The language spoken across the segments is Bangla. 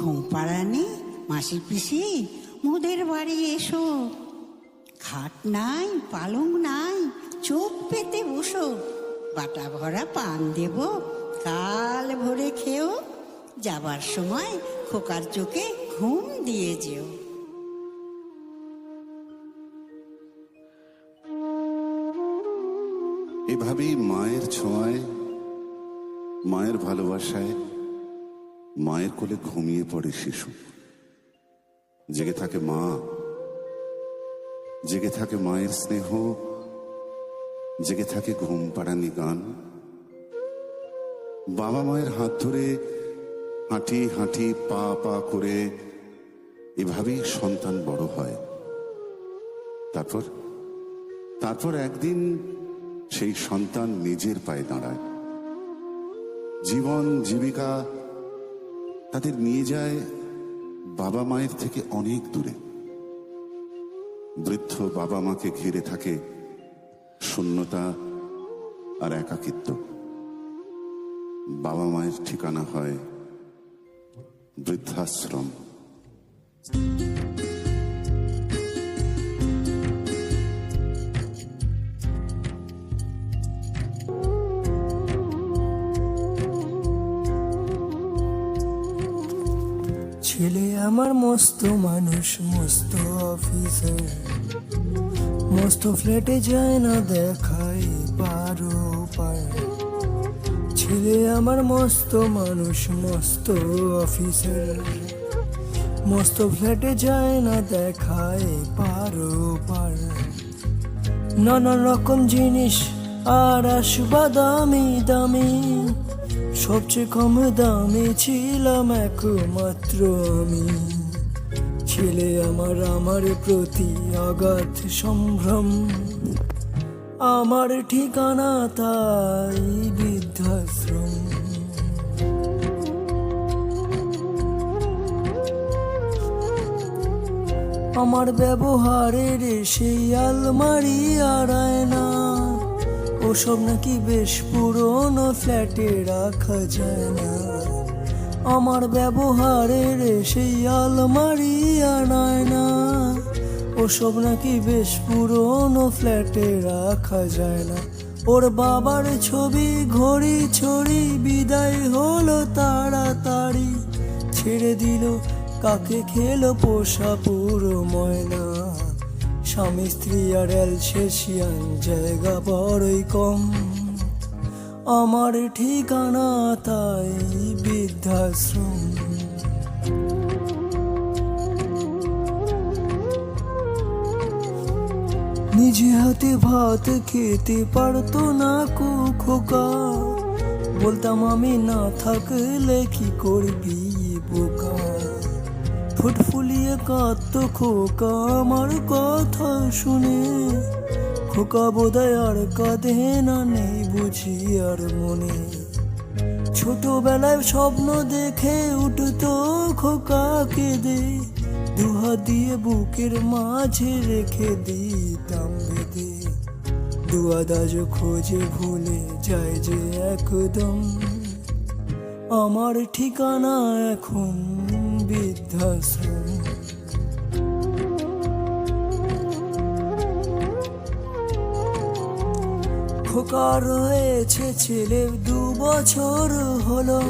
ঘুম পাড়ানি মাসি পিসি মোদের বাড়ি এসো, খাট নাই পালং নাই, চোখ পেতে বসো, বাটা ভরা পান দেব, কাল ভরে খেও, যাবার সময় খোকার চোখে ঘুম দিয়ে যেও। এভাবেই মায়ের ছোঁয়ায়, মায়ের ভালোবাসায়, মায়ের কোলে ঘুমিয়ে পড়ে শিশু। জেগে থাকে মা, জেগে থাকে মায়ের স্নেহ, জেগে থাকে ঘুম পাড়ানি গান। বাবা মায়ের হাত ধরে হাঁটি হাঁটি পা পা করে এভাবেই সন্তান বড় হয়। তারপর একদিন সেই সন্তান নিজের পায়ে দাঁড়ায়। জীবন জীবিকা তাদের নিয়ে যায় বাবা মায়ের থেকে অনেক দূরে। বৃদ্ধ বাবা মাকে ঘিরে থাকে শূন্যতা আর একাকিত্ব। বাবা মায়ের ঠিকানা হয় বৃদ্ধাশ্রম। ছেলে আমার মস্ত মানুষ, মস্ত অফিসার, মস্ত ফ্ল্যাটে যায় না দেখাই পারো পায়। ছেলে আমার মস্ত মানুষ, মস্ত অফিসার, মস্ত ফ্ল্যাটে যায় না দেখায় পারো পার। নানা রকম জিনিস আর আসবা দামি দামি, সবচেয়ে কম দামে ছিলাম একমাত্র আমি। ছেলে আমার প্রতি অগাধ সম্ভ্রম, আমার ঠিকানা তাই বৃদ্ধাশ্রম। আমার ব্যবহারের সেই আলমারি আর আয়না, ওসব নাকি বেশ পুরনো ফ্ল্যাটে রাখা যায় না। আমার ব্যবহারের সেই আলমারি আর আয়না, ওসব নাকি বেশ পুরনো ফ্ল্যাটে রাখা যায় না। ওর বাবার ছবি ঘড়ি ছড়ি বিদায় হলো তাড়াতাড়ি, ছেড়ে দিল কাকে খেলো পোষা পুরো ময়না। স্বামী স্ত্রী আর অ্যালসেশিয়ান জায়গা বড়ই কম, আমার ঠিকানা তাই বৃদ্ধাশ্রম। নিজে হাতে ভাত খেতে পারতো না খোকা, বলতাম আমি না থাকলে কি করবি বোকা। ফুটফুলিয়ে কাঁদত খোকা আমার কথা শুনে, খোকা বোধহয় আর কাঁদে না, নেই বুঝি আর মনে। ছোটবেলায় স্বপ্ন দেখে উঠতো খোকা কেঁদে, দুহাত দিয়ে বুকের মাঝে রেখে দিতাম বেঁধে। দুয়াদাজ খোঁজে ভুলে যায় যে একদম, আমার ঠিকানা এখন বৃদ্ধাশ্রম। খোকা রয়েছে ছেলে 2 বছর হলো,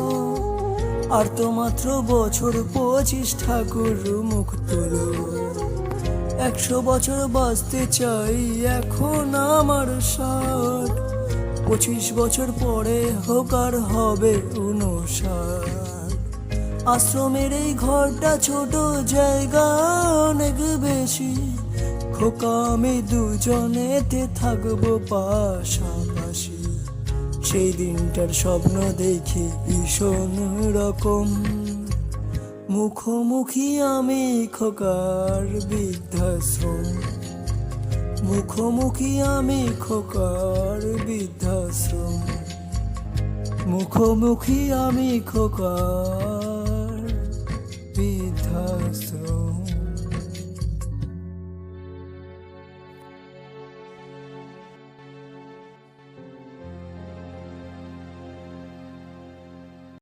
আর তো মাত্র বছর 25 ঠাকুর মুখ তোলো। 100 বছর বাঁচতে চাই এখন আমার 60, 25 বছর পরে হোক আর হবে 59। আশ্রমের এই ঘরটা ছোট, জায়গা অনেক বেশি, খোকা আমি দুজনেতে থাকবো পাশাপাশি। সেই দিনটার স্বপ্ন দেখি ভীষণ রকম, মুখোমুখি আমি খোকার বৃদ্ধাশ্রম। মুখোমুখি আমি খোকার বৃদ্ধাশ্রম। মুখোমুখি আমি খোকার